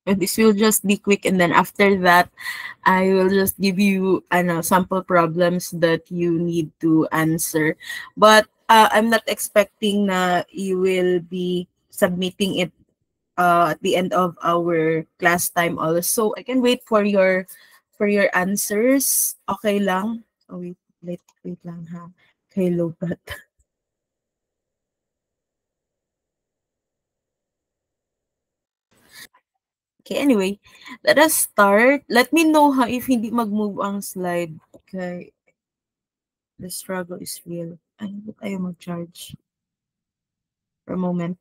And this will just be quick, and then after that, I will just give you sample problems that you need to answer. But I'm not expecting na you will be submitting it at the end of our class time also. I can wait for your answers. Okay lang? Oh, wait lang ha. Okay, lobat. Okay, anyway, let us start. Let me know ha if hindi mag-move ang slide. Okay, the struggle is real. Ay, ba't ayaw mag-charge? For a moment.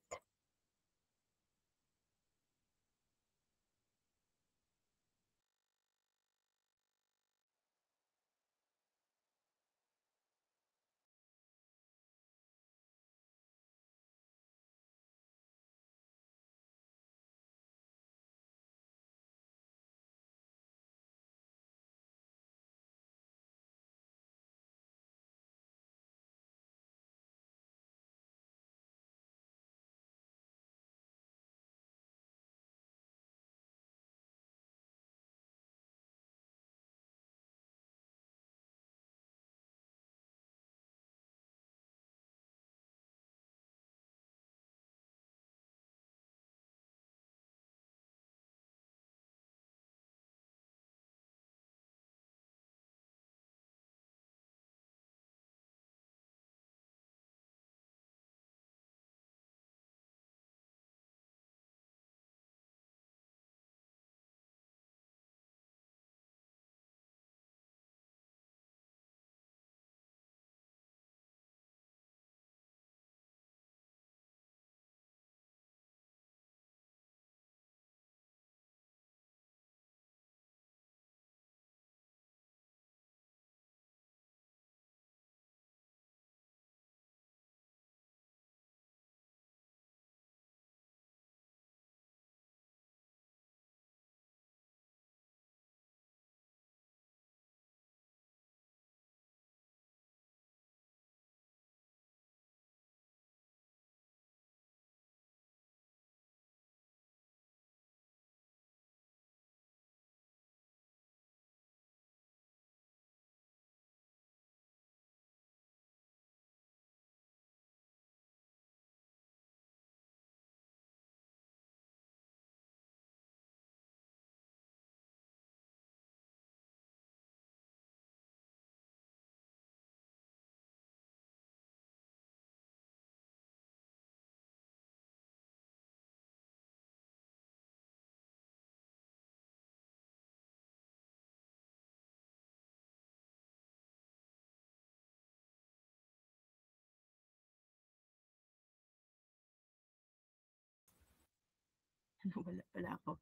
Wala pala ako.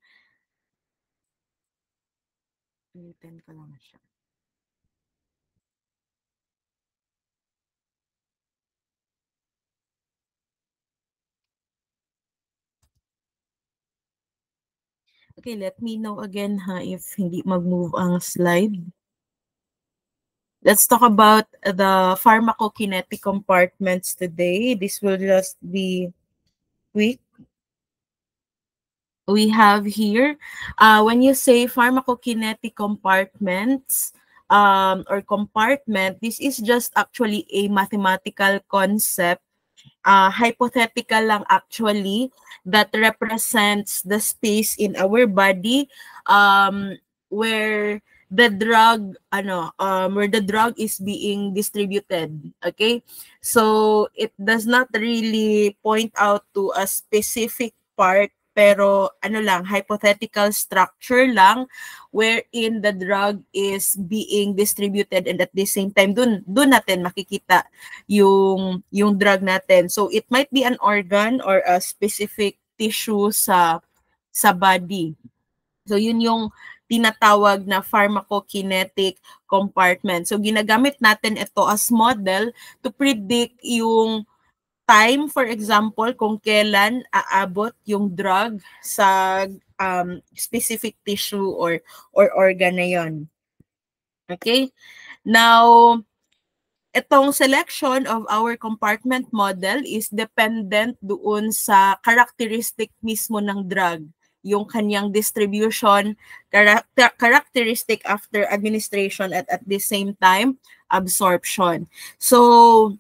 Ulitin ko lang siya. Okay, let me know again ha if hindi mag-move ang slide. Let's talk about the pharmacokinetic compartments today. This will just be quick. We have here, when you say pharmacokinetic compartments or compartment, this is just actually a mathematical concept, hypothetical lang actually, that represents the space in our body where the drug where the drug is being distributed. Okay, so it does not really point out to a specific part, pero lang, hypothetical structure lang wherein the drug is being distributed, and at the same time dun natin makikita yung drug natin. So it might be an organ or a specific tissue sa body. So yun yung tinatawag na pharmacokinetic compartment. So ginagamit natin ito as model to predict yung time, for example, kung kailan aabot yung drug sa specific tissue or organ na yon. Okay? Now, itong selection of our compartment model is dependent doon sa characteristic mismo ng drug. yung kanyang distribution, characteristic after administration at the same time, absorption. So,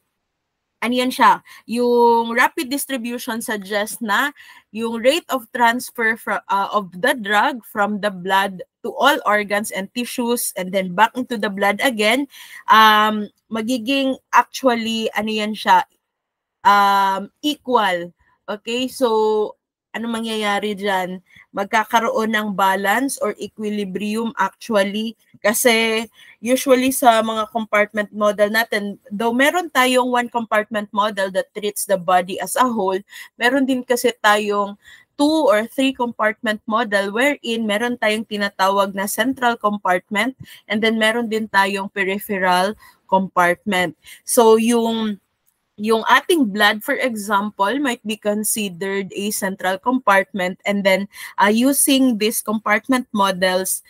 ano yan siya? Yung rapid distribution suggests na yung rate of transfer of the drug from the blood to all organs and tissues and then back into the blood again, magiging actually, ano yan siya, equal. Okay? So, ano mangyayari dyan? Magkakaroon ng balance or equilibrium actually. Kasi usually sa mga compartment model natin, though meron tayong one compartment model that treats the body as a whole, meron din kasi tayong 2 or 3 compartment model wherein meron tayong tinatawag na central compartment and then meron din tayong peripheral compartment. So yung ating blood, for example, might be considered a central compartment and then using these compartment models,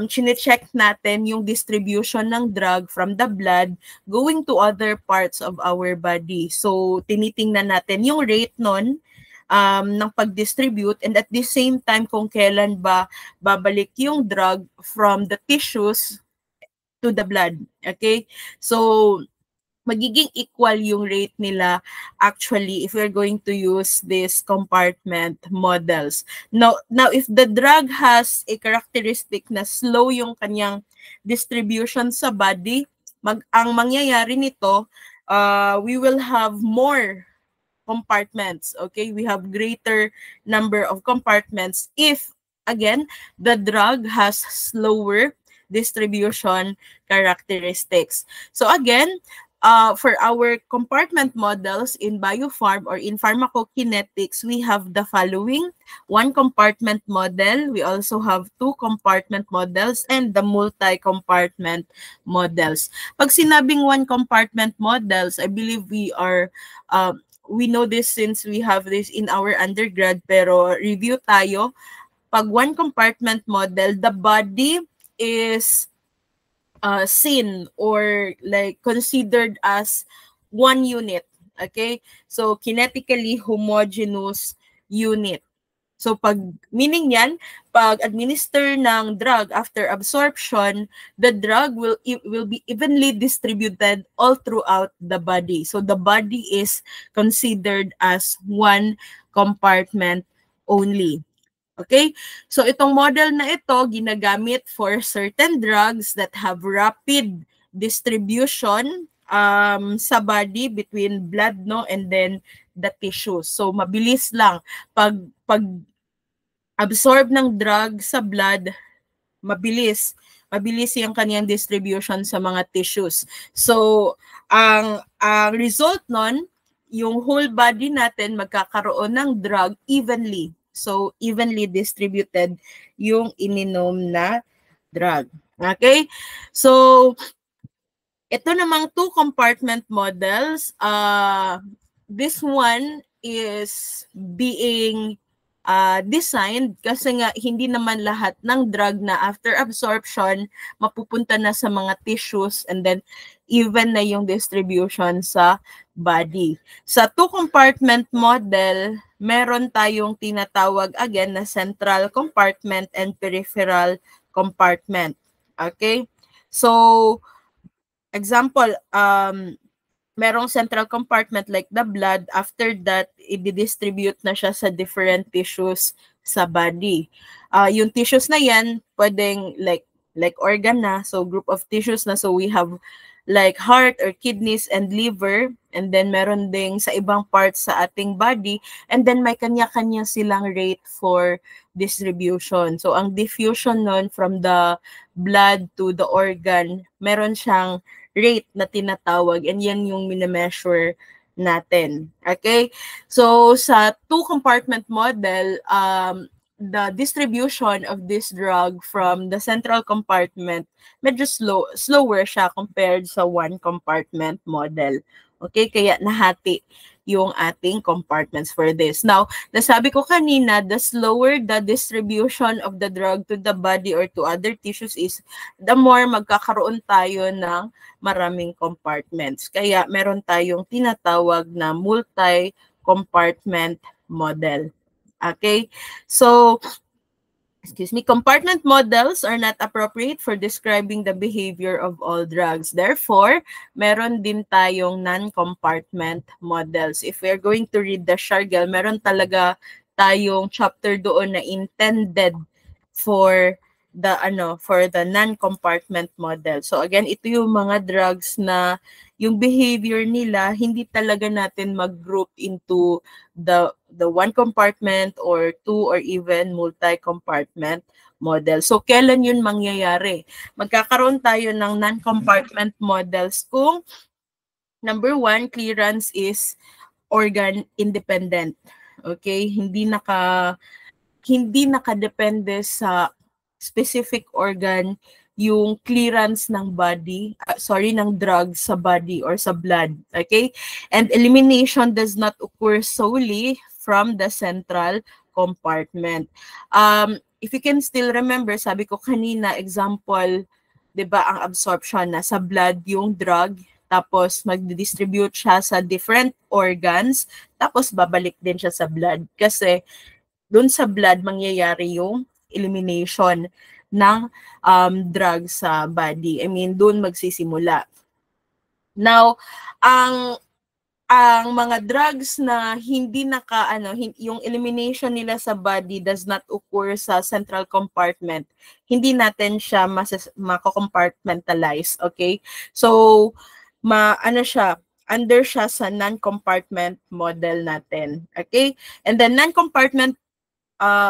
chine-check natin yung distribution ng drug from the blood going to other parts of our body. So, tinitingnan natin yung rate nun ng pag-distribute and at the same time kung kailan ba babalik yung drug from the tissues to the blood. Okay? So, magiging equal yung rate nila actually if we're going to use these compartment models. Now if the drug has a characteristic na slow yung kanyang distribution sa body, ang mangyayari nito, we will have more compartments. Okay? We have greater number of compartments if, again, the drug has slower distribution characteristics. So again, for our compartment models in biopharm or in pharmacokinetics, we have the following: one compartment model, we also have two compartment models, and the multi-compartment models. Pag sinabing one compartment models, I believe we know this since we have this in our undergrad, pero review tayo. Pag one compartment model, the body is seen or like considered as one unit. Okay? So, kinetically homogeneous unit. So, meaning yan, pag administer ng drug after absorption, the drug will be evenly distributed all throughout the body. So, the body is considered as one compartment only. Okay? So, itong model na ito, ginagamit for certain drugs that have rapid distribution sa body between blood, no, and then the tissues. So, mabilis lang. Pag absorb ng drug sa blood, mabilis yung kanyang distribution sa mga tissues. So, ang result nun, yung whole body natin magkakaroon ng drug evenly. So, evenly distributed yung ininom na drug. Okay? So, ito namang two compartment models. This one is being designed kasi nga hindi naman lahat ng drug na after absorption mapupunta na sa mga tissues and then even na yung distribution sa body. Sa two compartment model, meron tayong tinatawag again na central compartment and peripheral compartment. Okay? So, example, merong central compartment like the blood, after that, i-distribute na siya sa different tissues sa body. Yung tissues na yan, pwedeng like organ na, so group of tissues na, so we have like heart or kidneys and liver, and then meron ding sa ibang parts sa ating body, and then may kanya-kanya silang rate for distribution. So ang diffusion nun from the blood to the organ, meron siyang rate na tinatawag, and yan yung minimeasure natin. Okay? So sa two compartment model, the distribution of this drug from the central compartment medyo slower siya compared sa one compartment model. Okay, kaya nahati yung ating compartments for this. Now, nasabi ko kanina, the slower the distribution of the drug to the body or to other tissues is, the more magkakaroon tayo ng maraming compartments. Kaya meron tayong tinatawag na multi-compartment model. Okay? So, compartment models are not appropriate for describing the behavior of all drugs. Therefore, meron din tayong non-compartment models. If we're going to read the Shargel, meron talaga tayong chapter doon na intended for the non-compartment model. So again, ito yung mga drugs na yung behavior nila hindi talaga natin mag-group into the one compartment or two or even multi-compartment model. So kailan yun mangyayari? Magkakaroon tayo ng non-compartment models kung number one, clearance is organ independent. Okay? Hindi nakadepende sa specific organ yung clearance ng ng drug sa body or sa blood. Okay? And elimination does not occur solely from the central compartment. If you can still remember, sabi ko kanina, example, 'di ba, ang absorption na sa blood yung drug, tapos mag-distribute siya sa different organs, tapos babalik din siya sa blood. Kasi doon sa blood mangyayari yung elimination ng drug sa body. I mean, doon magsisimula. Now, ang mga drugs na hindi yung elimination nila sa body does not occur sa central compartment, hindi natin siya mako-compartmentalize, okay? So, under siya sa non-compartment model natin, okay? And then non-compartment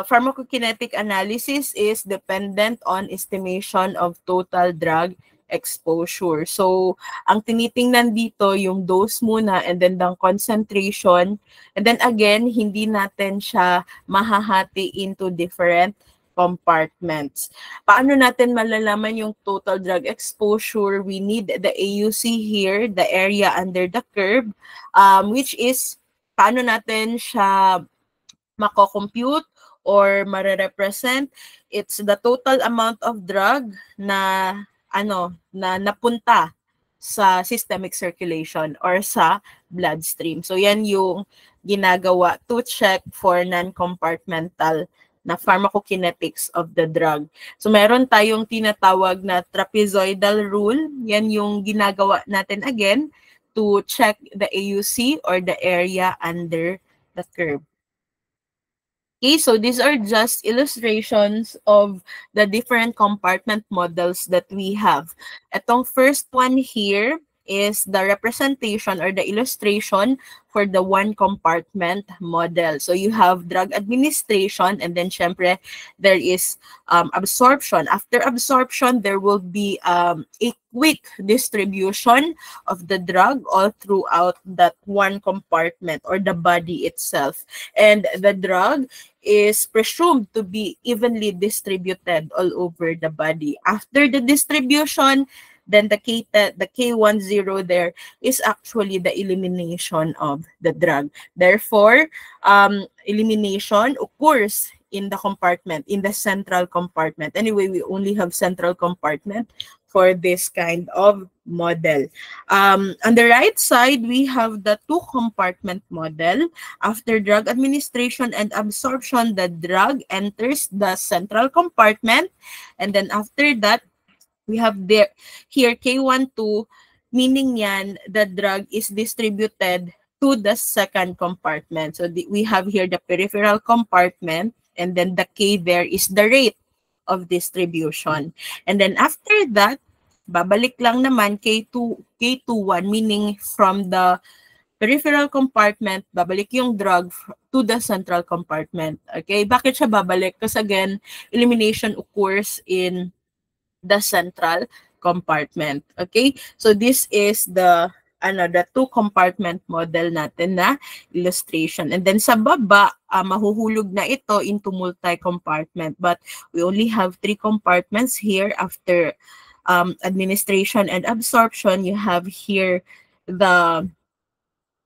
pharmacokinetic analysis is dependent on estimation of total drug exposure. So, ang tinitingnan dito yung dose muna and then the concentration. And then again, hindi natin siya mahahati into different compartments. Paano natin malalaman yung total drug exposure? We need the AUC here, the area under the curve, which is paano natin siya mako-compute or mare-represent. It's the total amount of drug na napunta sa systemic circulation or sa bloodstream. So yan yung ginagawa to check for non-compartmental na pharmacokinetics of the drug. So meron tayong tinatawag na trapezoidal rule. Yan yung ginagawa natin again to check the AUC or the area under the curve. Okay, so these are just illustrations of the different compartment models that we have. Itong first one here is the representation or the illustration for the one compartment model. So you have drug administration and then syempre there is absorption. After absorption, there will be a quick distribution of the drug all throughout that one compartment or the body itself. And the drug is presumed to be evenly distributed all over the body. After the distribution, then the K10 there is actually the elimination of the drug. Therefore, elimination occurs in the compartment, in the central compartment. Anyway, we only have central compartment for this kind of model. On the right side, we have the two-compartment model. After drug administration and absorption, the drug enters the central compartment. And then after that, we have here K12, meaning yan, the drug is distributed to the second compartment. So we have here the peripheral compartment, and then the K there is the rate of distribution. And then after that, babalik lang naman K21, meaning from the peripheral compartment, babalik yung drug to the central compartment. Okay, bakit siya babalik? Because again, elimination occurs in the central compartment. Okay? So this is the two compartment model natin na illustration. And then sa baba, mahuhulog na ito into multi-compartment. But we only have 3 compartments here after administration and absorption. You have here the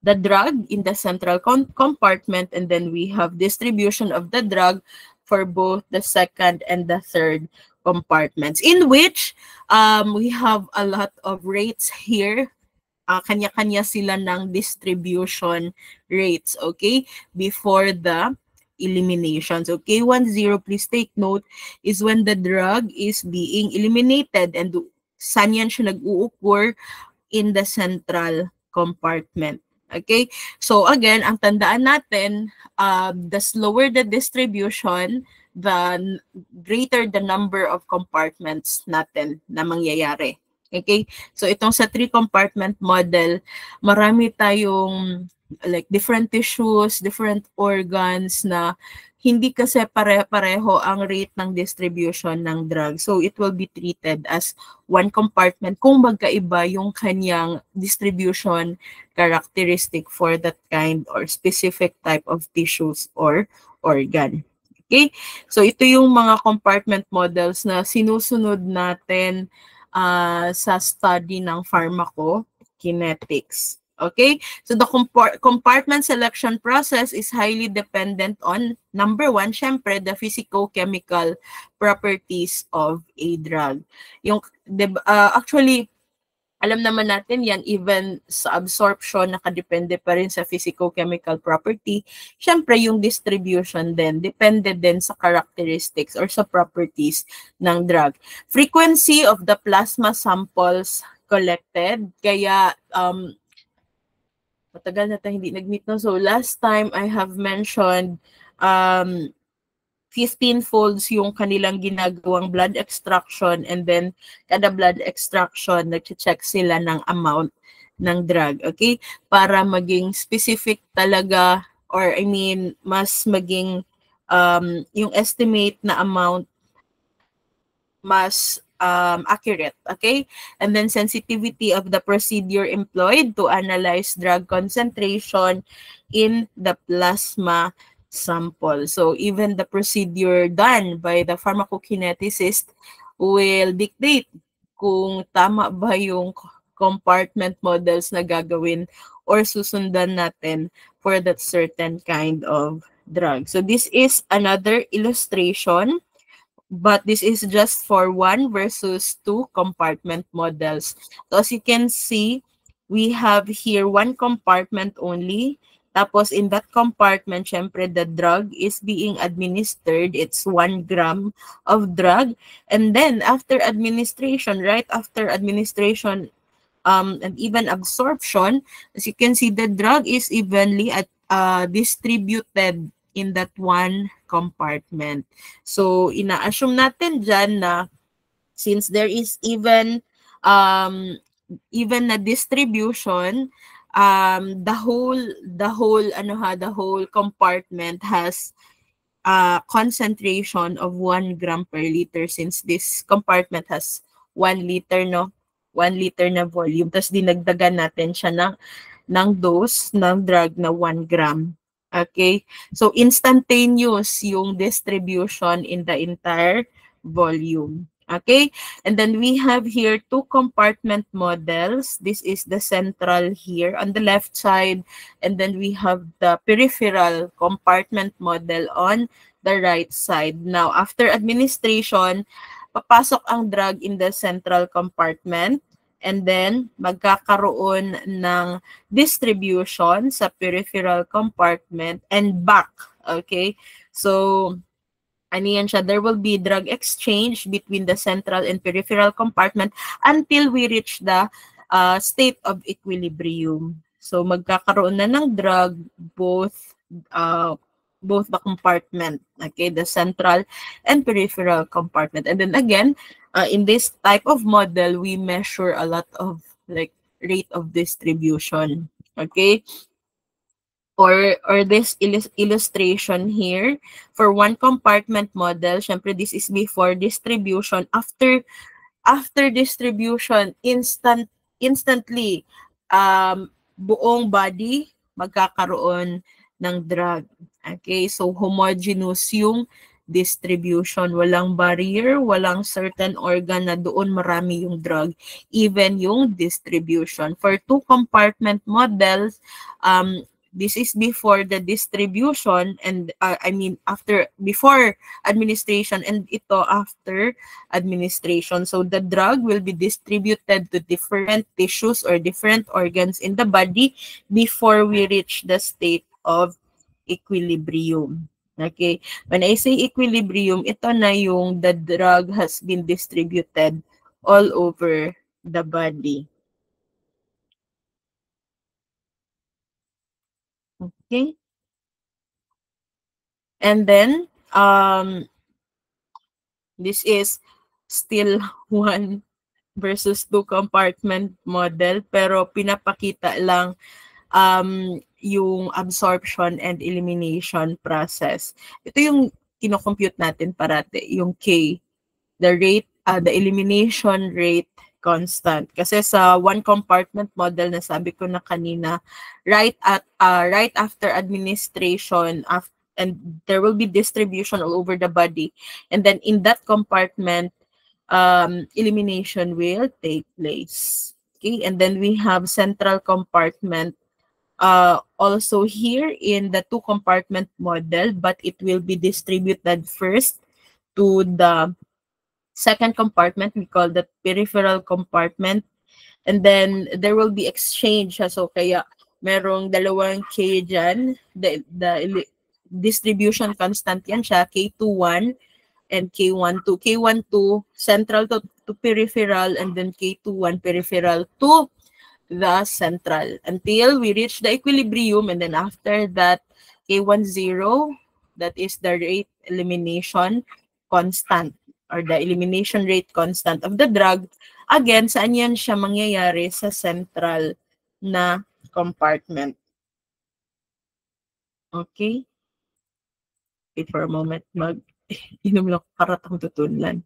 drug in the central compartment, and then we have distribution of the drug for both the second and the third compartments, in which we have a lot of rates here. Kanya-kanya sila ng distribution rates, okay, before the elimination. So K10, please take note, is when the drug is being eliminated, and saan yan siya nag-uukur? In the central compartment. Okay? So again, ang tandaan natin, the slower the distribution, the greater the number of compartments natin na mangyayari. Okay? So itong sa 3-compartment model, marami tayong like different tissues, different organs na hindi kasi pare-pareho ang rate ng distribution ng drug. So it will be treated as one compartment kung magkaiba yung kanyang distribution characteristic for that kind or specific type of tissues or organ. Okay? So ito yung mga compartment models na sinusunod natin sa study ng pharmacokinetics. Okay, so the compartment selection process is highly dependent on, number one, syempre, the physicochemical properties of a drug. Yung, actually, alam naman natin yan, even sa absorption, nakadepende pa rin sa physicochemical property. Syempre, yung distribution din, depende din sa characteristics or sa properties ng drug. Frequency of the plasma samples collected, kaya, matagal na tayo hindi nag-meet, no? So last time I have mentioned 15 folds yung kanilang ginagawang blood extraction, and then kada blood extraction nag-check sila ng amount ng drug, okay? Para maging specific talaga, or I mean mas maging yung estimate na amount mas accurate, okay? And then sensitivity of the procedure employed to analyze drug concentration in the plasma sample. So even the procedure done by the pharmacokineticist will dictate kung tama ba yung compartment models na gagawin or susundan natin for that certain kind of drug. So this is another illustration, but this is just for 1 versus 2 compartment models. So as you can see, we have here 1 compartment only. Tapos in that compartment, syempre the drug is being administered. It's 1 gram of drug. And then after administration, right after administration and even absorption, as you can see, the drug is evenly distributed in that 1 compartment. So, ina-assume natin dyan na since there is even na distribution, the whole compartment has concentration of 1 gram per liter, since this compartment has 1 liter, no? 1 liter na volume. Tapos dinagdagan natin siya ng dose ng drug na 1 gram. Okay, so instantaneous yung distribution in the entire volume. Okay, and then we have here 2 compartment models. This is the central here on the left side, and then we have the peripheral compartment model on the right side. Now, after administration, papasok ang drug in the central compartment, and then magkakaroon ng distribution sa peripheral compartment and back. Okay? So, ano yan siya? There will be drug exchange between the central and peripheral compartment until we reach the state of equilibrium. So, magkakaroon na ng drug both the compartment, okay, the central and peripheral compartment. And then again, in this type of model, we measure a lot of like rate of distribution, okay? Or this illustration here for 1 compartment model. Syempre, this is before distribution. After distribution, instantly buong body magkakaroon ng drug. Okay, so homogeneous yung distribution. Walang barrier, walang certain organ na doon marami yung drug, even yung distribution. For 2 compartment models, this is before the distribution, and before administration, and ito after administration. So the drug will be distributed to different tissues or different organs in the body before we reach the state of equilibrium. Okay. When I say equilibrium, ito na yung the drug has been distributed all over the body. Okay. And then, this is still one versus two compartment model, pero pinapakita lang yung absorption and elimination process. Ito yung kino-compute natin parati, yung K, the rate, the elimination rate constant. Kasi sa one compartment model na sabi ko na kanina, right after administration and there will be distribution all over the body, and then in that compartment, elimination will take place. Okay, and then we have central compartment also here in the two compartment model, but it will be distributed first to the second compartment. We call that peripheral compartment, and then there will be exchange. So kaya merong dalawang K dyan, the distribution constant yan siya, K21 and K12. K12 central to peripheral, and then K21 peripheral to the central until we reach the equilibrium, and then after that, K10, that is the rate elimination constant or the elimination rate constant of the drug. Again, saan yan siya mangyayari? Sa central na compartment. Okay? Wait for a moment. Inom lang karatang tutunlan.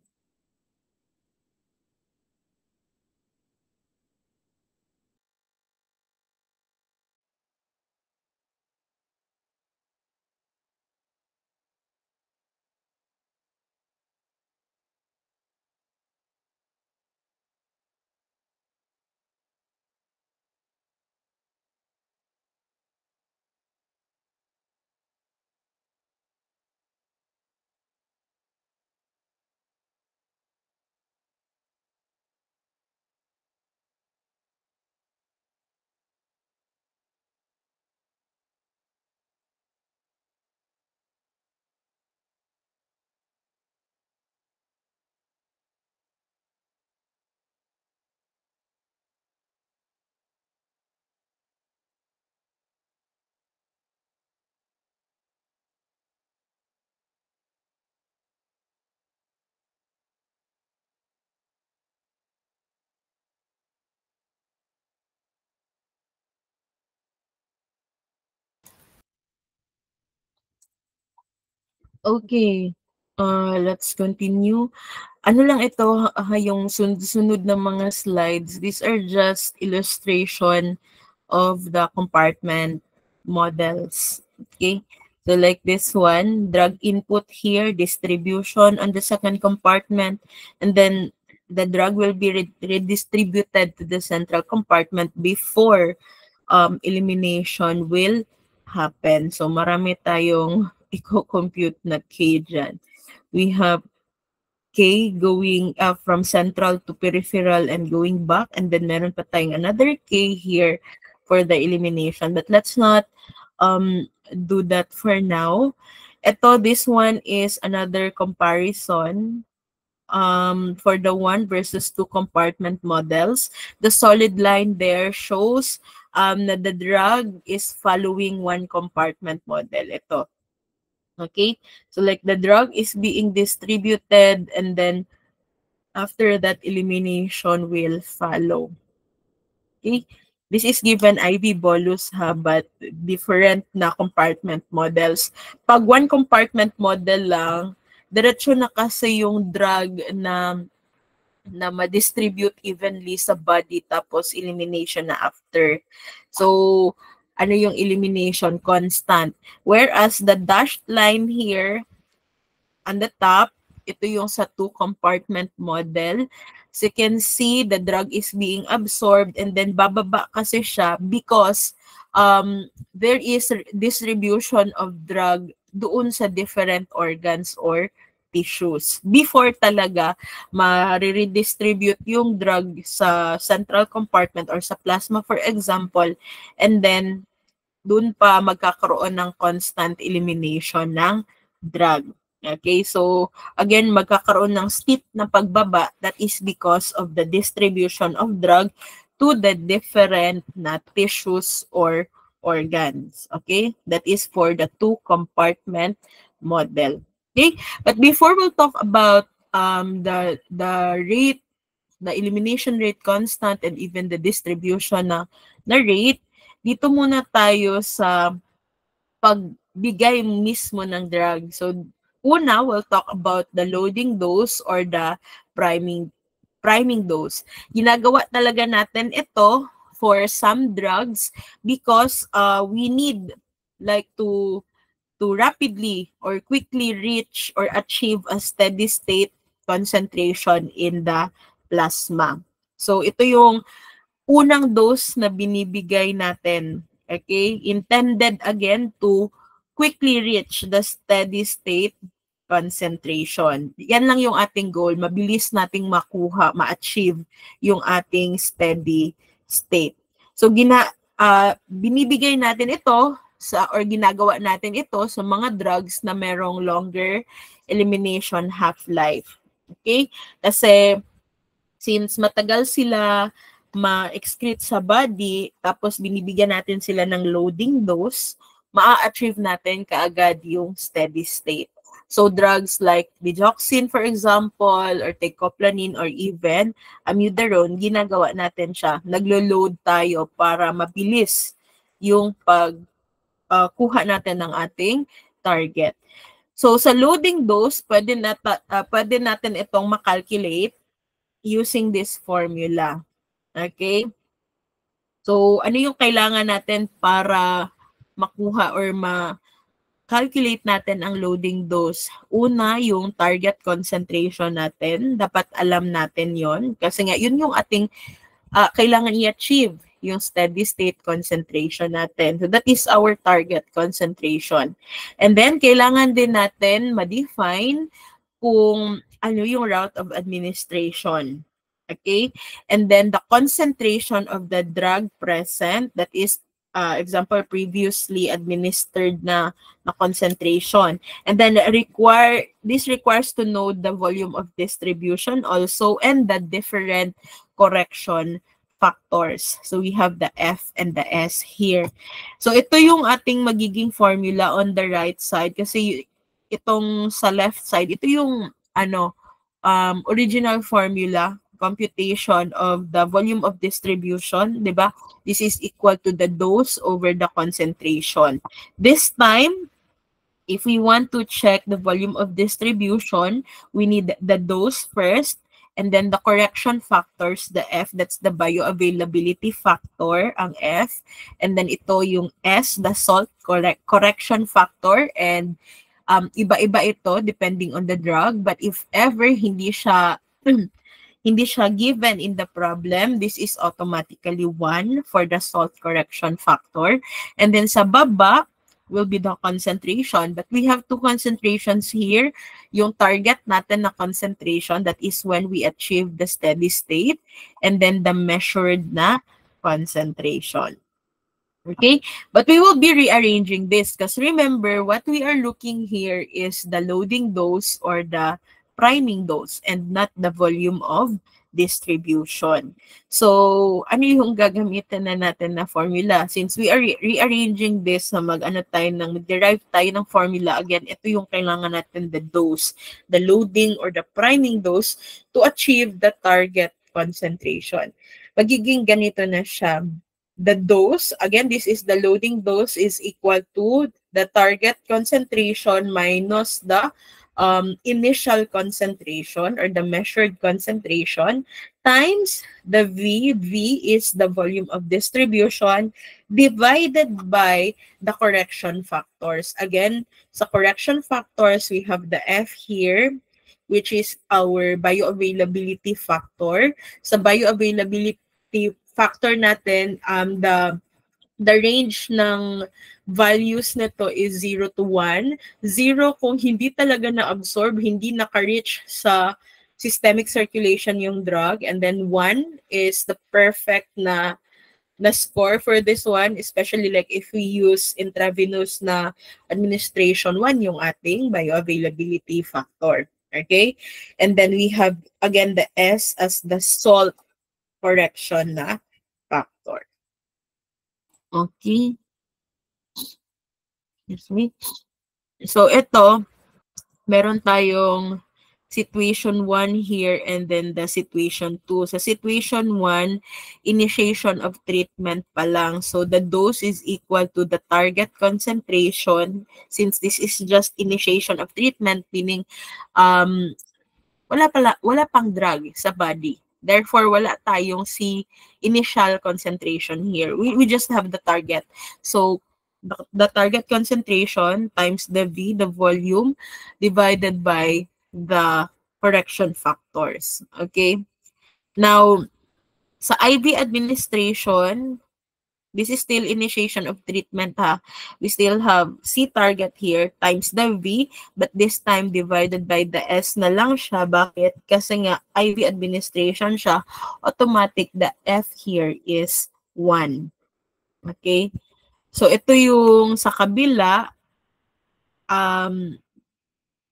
Okay. Let's continue. Ano lang ito, yung sunod ng mga slides. These are just illustration of the compartment models. Okay. So like this one, drug input here, distribution on the second compartment, and then the drug will be redistributed to the central compartment before elimination will happen. So marami tayong i-compute na K dyan. We have K going from central to peripheral and going back, and then meron pa tayong another K here for the elimination. But let's not do that for now. This one is another comparison for the one versus two compartment models. The solid line there shows that the drug is following one compartment model. Ito. Okay? So like the drug is being distributed, and then after that, elimination will follow. Okay? This is given IV bolus but different na compartment models. Pag one compartment model lang, diretso na kasi yung drug na ma-distribute evenly sa body, tapos elimination na after. So, ano yung elimination? Constant. Whereas the dashed line here on the top, ito yung sa two compartment model. So you can see the drug is being absorbed, and then bababa kasi siya because there is distribution of drug doon sa different organs or tissues. Before talaga ma-redistribute yung drug sa central compartment or sa plasma, for example, and then doon pa magkakaroon ng constant elimination ng drug. Okay, so again, magkakaroon ng steep na pagbaba. That is because of the distribution of drug to the different na tissues or organs. Okay, that is for the two-compartment model. Okay, but before we'll talk about the rate, the elimination rate constant, and even the distribution na rate, dito muna tayo sa pagbigay mismo ng drug. So, una, we'll talk about the loading dose or the priming dose. Ginagawa talaga natin ito for some drugs because we need like to rapidly or quickly reach or achieve a steady state concentration in the plasma. So, ito yung unang dose na binibigay natin. Okay? Intended again to quickly reach the steady state concentration. Yan lang yung ating goal. Mabilis nating makuha, ma-achieve yung ating steady state. So, binibigay natin ito or ginagawa natin ito sa mga drugs na merong longer elimination half-life. Okay? Kasi since matagal sila ma-excrete sa body, tapos binibigyan natin sila ng loading dose, ma-achieve natin kaagad yung steady state. So drugs like digoxin, for example, or teicoplanin, or even amiodarone, ginagawa natin siya. Naglo-load tayo para mabilis yung pagkuha natin ng ating target. So sa loading dose, pwede natin itong makalculate using this formula. Okay? So, ano yung kailangan natin para makuha or ma-calculate natin ang loading dose? Una, yung target concentration natin. Dapat alam natin yon kasi nga, yun yung ating kailangan i-achieve, yung steady state concentration natin. So, that is our target concentration. And then, kailangan din natin ma-define kung ano yung route of administration. Okay? And then the concentration of the drug present, that is, example, previously administered na concentration. And then this requires to know the volume of distribution also and the different correction factors. So we have the F and the S here. So ito yung ating magiging formula on the right side kasi itong sa left side, ito yung original formula computation of the volume of distribution, di ba? This is equal to the dose over the concentration. This time, if we want to check the volume of distribution, we need the dose first, and then the correction factors, the F, that's the bioavailability factor, ang F, and then ito yung S, the salt correction factor, and iba-iba ito depending on the drug, but if ever hindi siya given in the problem, this is automatically 1 for the salt correction factor. And then sa baba will be the concentration. But we have two concentrations here. Yung target natin na concentration, that is when we achieve the steady state. And then the measured na concentration. Okay? But we will be rearranging this because remember, what we are looking here is the loading dose or the priming dose and not the volume of distribution. So, ano yung gagamitin na natin na formula? Since we are rearranging this, mag-derive tayo ng formula, again, ito yung kailangan natin, the dose, the loading or the priming dose to achieve the target concentration. Magiging ganito na siya. The dose, again, this is the loading dose is equal to the target concentration minus the initial concentration or the measured concentration times the V. V is the volume of distribution divided by the correction factors. Again, sa correction factors, we have the F here, which is our bioavailability factor. Sa bioavailability factor natin, the range ng values nito is 0 to 1. 0 kung hindi talaga na-absorb, hindi naka-reach sa systemic circulation yung drug. And then 1 is the perfect na na score for this one, especially like if we use intravenous na administration one, yung ating bioavailability factor. Okay? And then we have, again, the S as the salt correction na factor. Okay? Excuse me. So, ito, meron tayong situation 1 here and then the situation 2. Sa situation 1, initiation of treatment pa lang. So the dose is equal to the target concentration. Since this is just initiation of treatment, meaning wala pang drug sa body. Therefore, wala tayong initial concentration here. We just have the target. So the target concentration times the V, the volume, divided by the correction factors. Okay? Now, sa IV administration, this is still initiation of treatment ha. We still have C target here times the V, but this time divided by the S na lang siya. Bakit? Kasi nga IV administration siya, automatic the F here is 1. Okay? So ito yung sa kabila,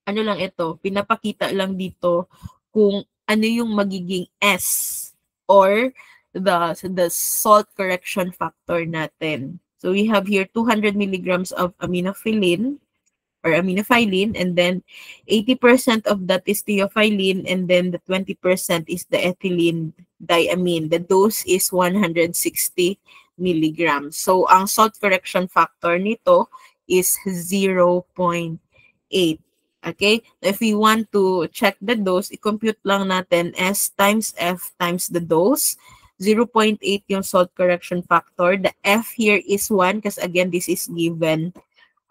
ano lang ito, pinapakita lang dito kung ano yung magiging S or the salt correction factor natin. So we have here 200 milligrams of aminophylline or aminophylline, and then 80% of that is theophylline, and then the 20% is the ethylene diamine. The dose is 160 milligrams. So ang salt correction factor nito is 0.8. Okay? If we want to check the dose, i-compute lang natin S times F times the dose. 0.8 yung salt correction factor. The F here is 1 because again, this is given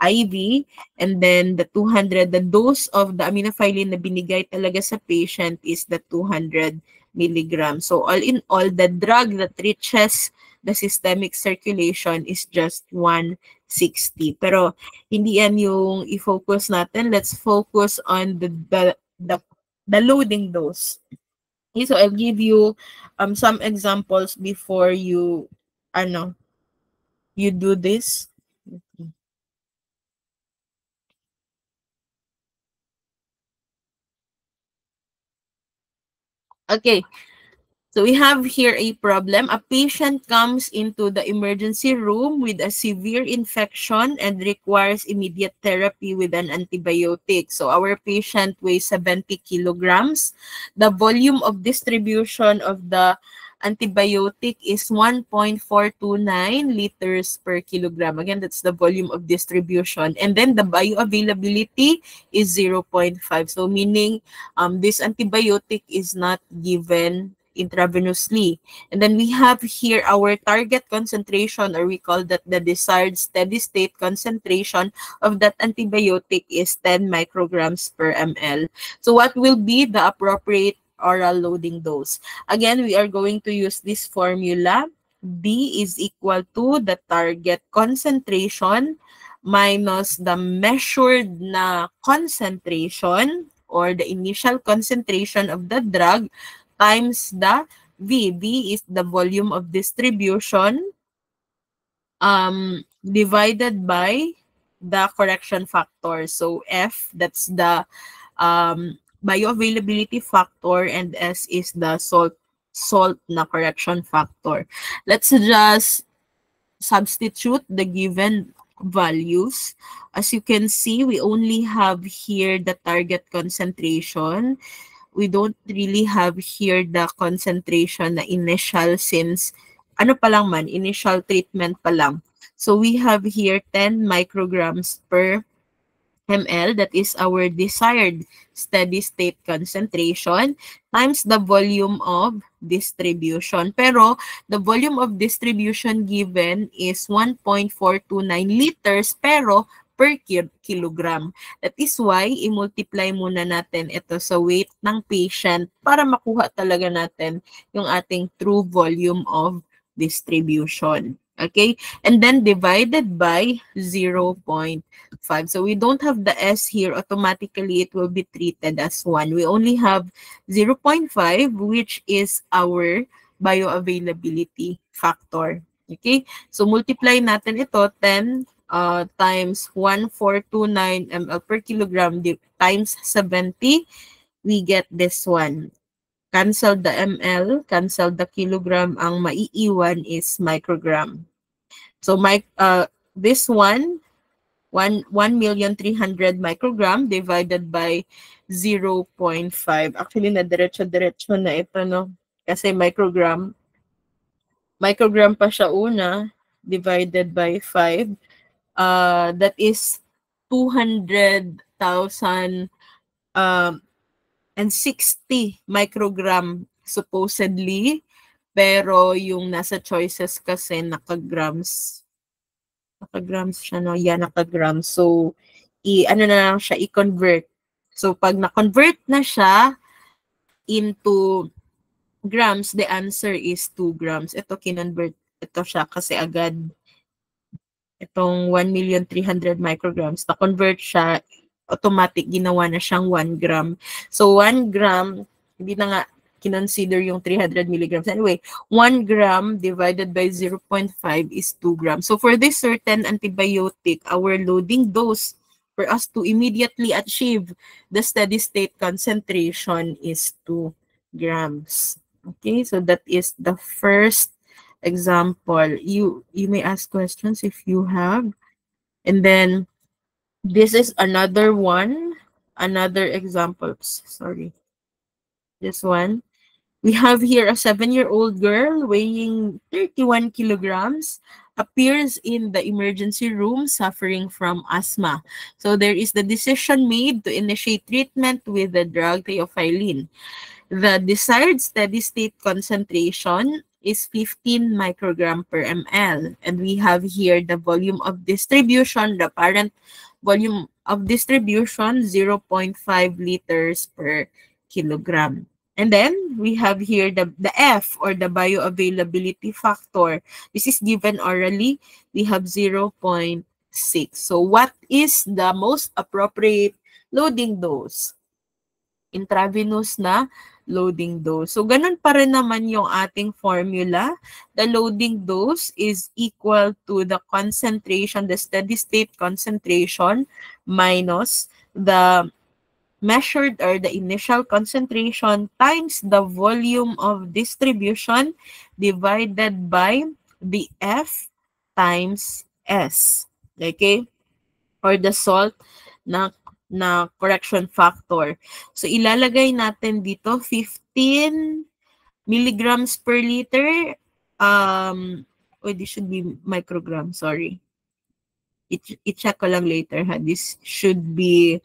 IV. And then the 200, the dose of the aminophylline na binigay talaga sa patient is the 200 milligrams. So all in all, the drug that reaches the systemic circulation is just 160. Pero hindi yan yung i-focus natin. Let's focus on the loading dose. Okay, so I'll give you some examples before you do this. Okay. So we have here a problem. A patient comes into the emergency room with a severe infection and requires immediate therapy with an antibiotic. So our patient weighs 70 kilograms. The volume of distribution of the antibiotic is 1.429 liters per kilogram. Again, that's the volume of distribution. And then the bioavailability is 0.5. So meaning this antibiotic is not given intravenously. And then we have here our target concentration, or we call that the desired steady state concentration of that antibiotic is 10 micrograms per ml. So what will be the appropriate oral loading dose? Again, we are going to use this formula. B is equal to the target concentration minus the measured na concentration or the initial concentration of the drug times the V. V is the volume of distribution divided by the correction factor. So F, that's the bioavailability factor, and S is the salt na correction factor. Let's just substitute the given values. As you can see, we only have here the target concentration. We don't really have here the concentration na initial, since ano pa lang man, initial treatment pa lang. So we have here 10 micrograms per ml, that is our desired steady state concentration, times the volume of distribution. Pero the volume of distribution given is 1.429 liters, pero per kilogram. That is why, i-multiply muna natin ito sa weight ng patient para makuha talaga natin yung ating true volume of distribution. Okay? And then divided by 0.5. So we don't have the S here. Automatically, it will be treated as 1. We only have 0.5, which is our bioavailability factor. Okay? So multiply natin ito 10 times 1429 ml per kilogram times 70, we get this one. Cancel the ml, cancel the kilogram, ang maiiwan is microgram. So this one, 1,300,000 microgram divided by 0.5. Actually, na diretso-diretso na ito, no? Kasi microgram pa siya una, divided by 5. That is 200,000 and 60 microgram supposedly. Pero yung nasa choices kasi nakagrams siya, no? Yeah, nakagrams. So, ano na lang siya, i-convert. So, pag na-convert na siya into grams, the answer is 2 grams. Ito, kinonvert ito siya kasi agad itong 1,300,000 micrograms, na-convert siya, automatic, ginawa na siyang 1 gram. So, 1 gram, hindi na nga kinonsider yung 300 milligrams. Anyway, 1 gram divided by 0.5 is 2 grams. So, for this certain antibiotic, our loading dose for us to immediately achieve the steady state concentration is 2 grams. Okay, so that is the first example. You may ask questions if you have. And then, this is another one, another example. Sorry. This one. We have here a 7-year-old girl weighing 31 kilograms appears in the emergency room suffering from asthma. So there is the decision made to initiate treatment with the drug theophylline. The desired steady state concentration is 15 microgram per ml. And we have here the volume of distribution, the apparent volume of distribution, 0.5 liters per kilogram. And then we have here the F, or the bioavailability factor. This is given orally. We have 0.6. So what is the most appropriate loading dose? Intravenous na loading dose. So ganun pa rin naman yung ating formula. The loading dose is equal to the concentration, the steady state concentration minus the measured, or the initial concentration, times the volume of distribution divided by the F times S. Okay? Or the salt na correction factor. So, ilalagay natin dito 15 milligrams per liter. This should be microgram, sorry. I-check ko lang later, ha. This should be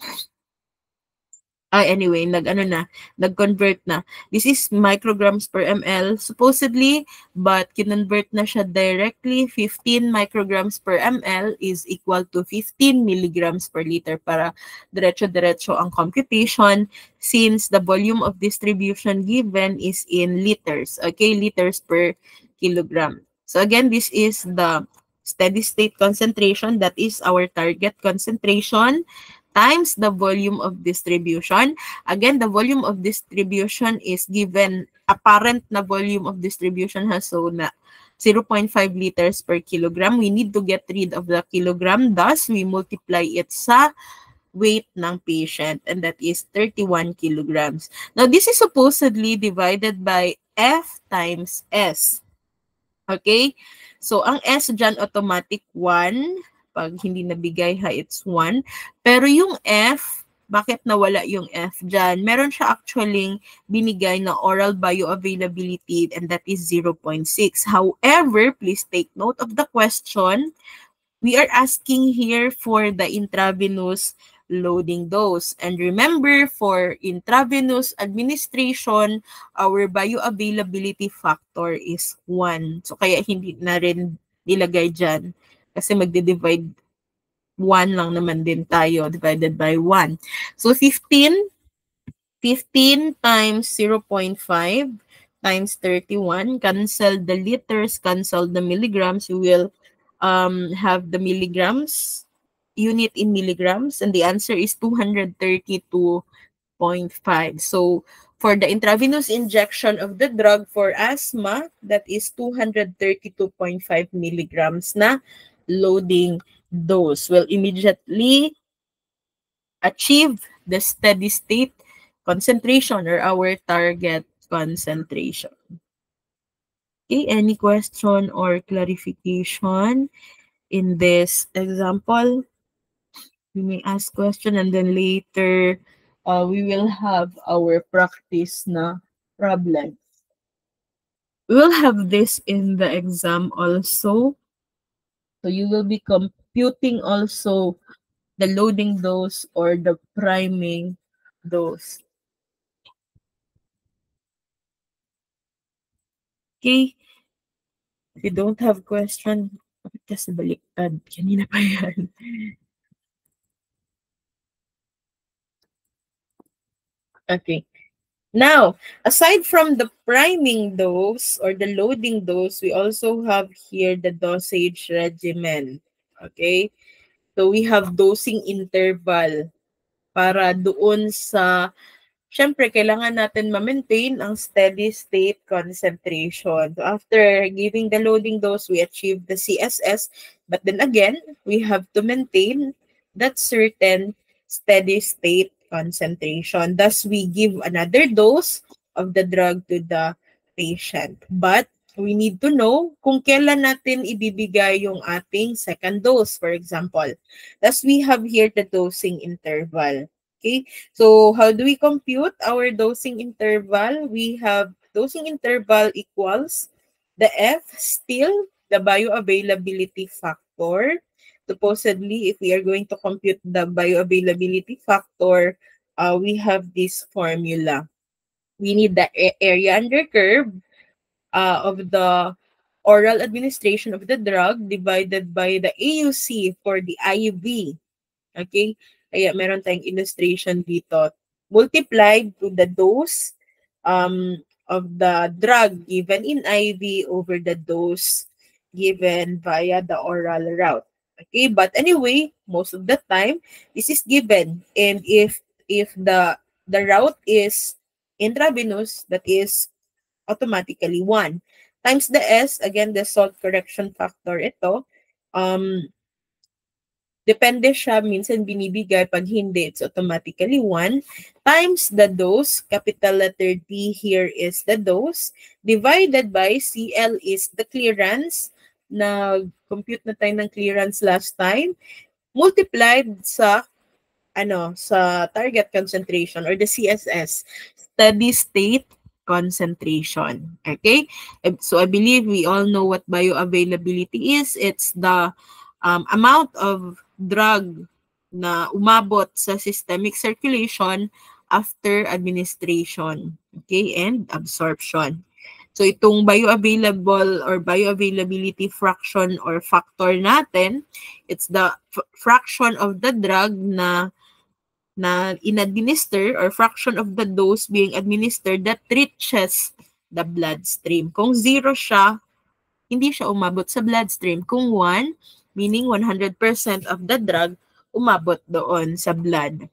anyway, nag-convert na. This is micrograms per ml, supposedly, but kinonvert na siya directly. 15 micrograms per ml is equal to 15 milligrams per liter para diretso-diretso ang computation since the volume of distribution given is in liters. Okay, liters per kilogram. So again, this is the steady state concentration, that is our target concentration, times the volume of distribution. Again, the volume of distribution is given, apparent na volume of distribution has so na 0.5 liters per kilogram. We need to get rid of the kilogram. Thus, we multiply it sa weight ng patient, and that is 31 kilograms. Now, this is supposedly divided by F times S. Okay? So, ang S dyan, automatic 1. Pag hindi nabigay, it's 1. Pero yung F, bakit nawala yung F dyan? Meron siya actually binigay na oral bioavailability, and that is 0.6. However, please take note of the question. We are asking here for the intravenous loading dose. And remember, for intravenous administration, our bioavailability factor is 1. So, kaya hindi na rin nilagay dyan. Kasi magdi-divide 1 lang naman din tayo, divided by 1. So, 15 times 0.5 times 31, cancel the liters, cancel the milligrams, you will have the milligrams, unit in milligrams, and the answer is 232.5. So, For the intravenous injection of the drug for asthma, that is 232.5 milligrams na loading dose will immediately achieve the steady state concentration or our target concentration. Okay, any question or clarification in this example? You may ask question and then later we will have our practice na problem. We will have this in the exam also. So you will be computing also the loading dose or the priming dose. Okay. If you don't have question, bakit kasi baliktad? Kanina pa yan. Okay. Now, aside from the priming dose or the loading dose, we also have here the dosage regimen. Okay? So we have dosing interval para doon sa, syempre, kailangan natin ma-maintain ang steady state concentration. So after giving the loading dose, we achieve the CSS. But then again, we have to maintain that certain steady state concentration. Thus, we give another dose of the drug to the patient. But we need to know kung kailan natin ibibigay yung ating second dose, for example. Thus, we have here the dosing interval. Okay, so how do we compute our dosing interval? We have dosing interval equals the F, still the bioavailability factor. Supposedly, if we are going to compute the bioavailability factor, we have this formula. We need the area under curve of the oral administration of the drug divided by the AUC for the IV. Okay? Kaya meron tayong illustration dito. Multiplied to the dose of the drug given in IV over the dose given via the oral route. Okay? But anyway, most of the time, this is given. And if the route is intravenous, that is automatically 1. Times the S, again, the salt correction factor ito, depende siya, minsan binibigay, pag hindi, it's automatically 1, times the dose, capital letter D here is the dose, divided by CL is the clearance, na compute na tayo ng clearance last time, multiplied sa sa target concentration or the CSS, steady state concentration. Okay? So I believe we all know what bioavailability is. It's the amount of drug na umabot sa systemic circulation after administration, okay, and absorption. So itong bioavailable or bioavailability fraction or factor natin, it's the fraction of the drug na in-administer or fraction of the dose being administered that reaches the bloodstream. Kung 0 siya, hindi siya umabot sa bloodstream. Kung 1, meaning 100% of the drug umabot doon sa blood.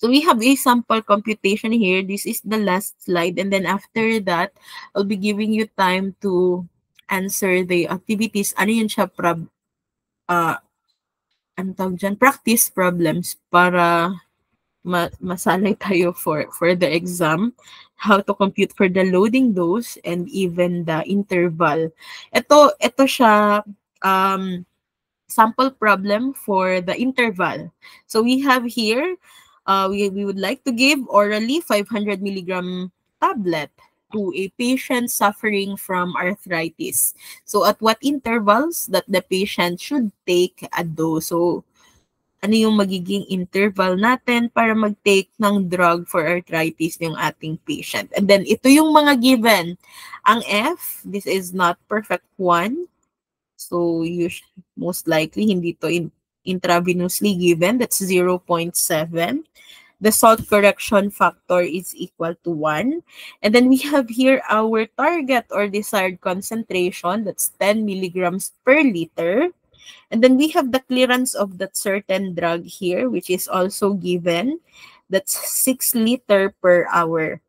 So we have a sample computation here. This is the last slide. And then after that, I'll be giving you time to answer the activities. Ano yun siya? Ano tawag dyan? Practice problems para masanay tayo for the exam. How to compute for the loading dose and even the interval. Ito siya sample problem for the interval. So we have here, we would like to give orally 500 milligram tablet to a patient suffering from arthritis. So at what intervals that the patient should take a dose? So ano yung magiging interval natin para mag-take ng drug for arthritis yung ating patient. And then ito yung mga given. Ang F, this is not perfect 1. So, most likely, hindi to intravenously given. That's 0.7. The salt correction factor is equal to 1. And then we have here our target or desired concentration. That's 10 milligrams per liter. And then we have the clearance of that certain drug here, which is also given. That's 6 liter per hour.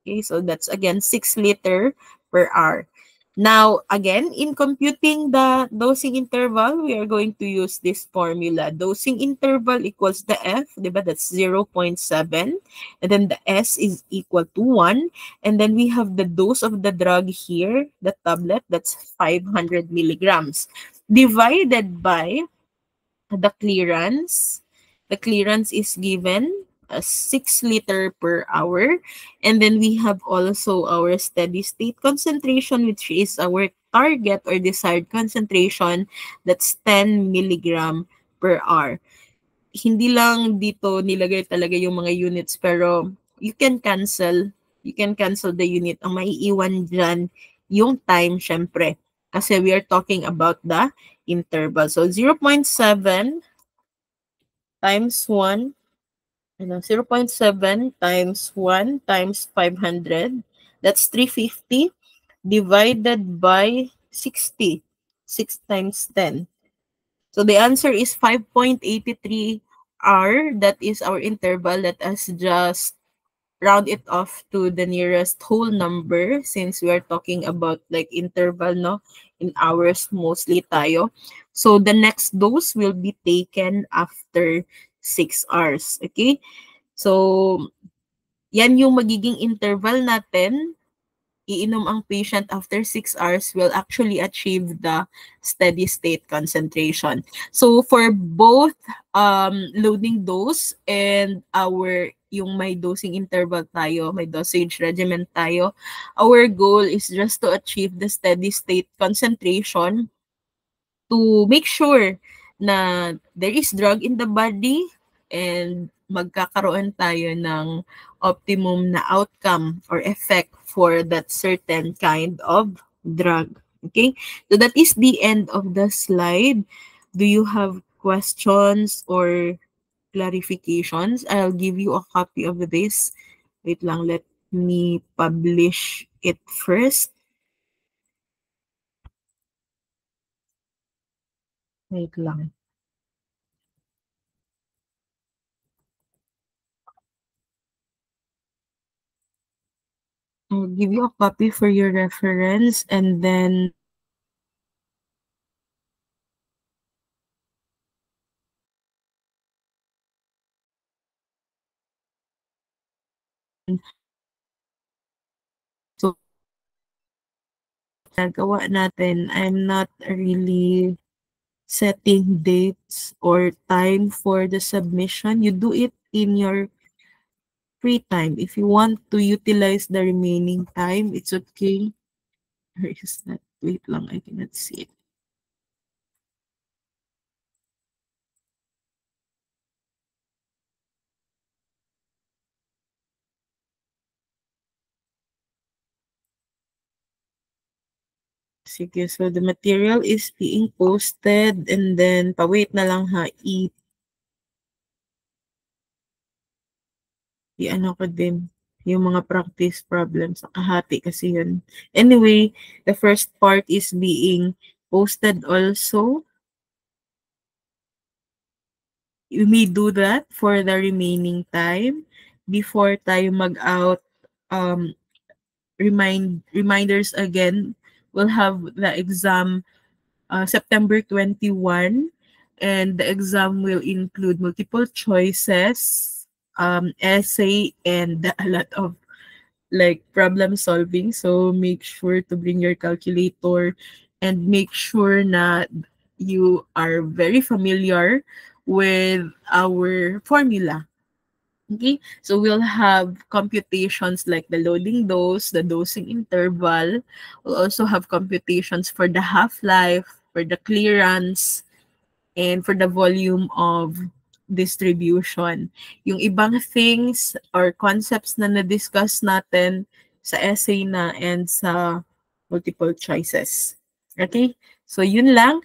Okay, so that's again 6 liter per hour. Now, again, in computing the dosing interval, we are going to use this formula. Dosing interval equals the F, diba? That's 0.7. And then the S is equal to 1. And then we have the dose of the drug here, the tablet, that's 500 milligrams. Divided by the clearance. The clearance is given as 6 liter per hour. And then we have also our steady state concentration, which is our target or desired concentration. That's 10 milligram per hour. Hindi lang dito nilagay talaga yung mga units, pero you can cancel. You can cancel the unit. Ang maiiwan dyan, yung time, syempre. Kasi we are talking about the interval. So, 0.7 times 1, 0.7 times 1 times 500, that's 350 divided by 60, 6 times 10. So the answer is 5.83 R. That is our interval. Let us just round it off to the nearest whole number since we are talking about like interval, no? In hours mostly tayo. So the next dose will be taken after 6 hours. Okay? So, yan yung magiging interval natin. Iinom ang patient after 6 hours will actually achieve the steady state concentration. So for both loading dose and our yung may dosing interval tayo, may dosage regimen tayo, our goal is just to achieve the steady state concentration to make sure na there is drug in the body and magkakaroon tayo ng optimum na outcome or effect for that certain kind of drug. Okay? So that is the end of the slide. Do you have questions or clarifications? I'll give you a copy of this. Wait lang, let me publish it first. Wait lang. I'll give you a copy for your reference and then so nagawa natin, I'm not really setting dates or time for the submission. You do it in your free time. If you want to utilize the remaining time, it's okay. Where is that? Wait lang, I cannot see it. Sige, so the material is being posted and then pa-wait na lang ha, ano ko din, yung mga practice problems. Nakahati kasi yun. Anyway, the first part is being posted also. You may do that for the remaining time before tayo mag-out. Reminders again, we'll have the exam September 21, and the exam will include multiple choices, essay, and a lot of like problem solving. So make sure to bring your calculator and make sure na you are very familiar with our formula. Okay, so we'll have computations like the loading dose, the dosing interval. We'll also have computations for the half-life, for the clearance, and for the volume of distribution. Yung ibang things or concepts na na-discuss natin sa essay na and sa multiple choices. Okay? So yun lang.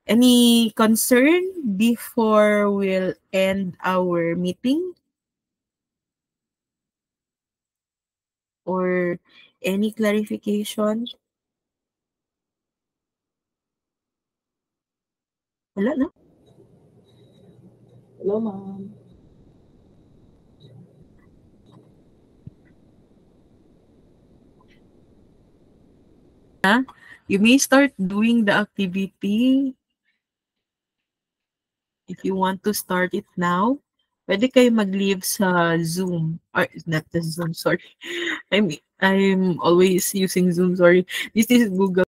Any concern before we'll end our meeting? Or any clarification? Wala na? Hello, ma'am. You may start doing the activity if you want to start it now. Pwede kayo mag-leave sa Zoom or not the Zoom, sorry. I'm always using Zoom, sorry. This is Google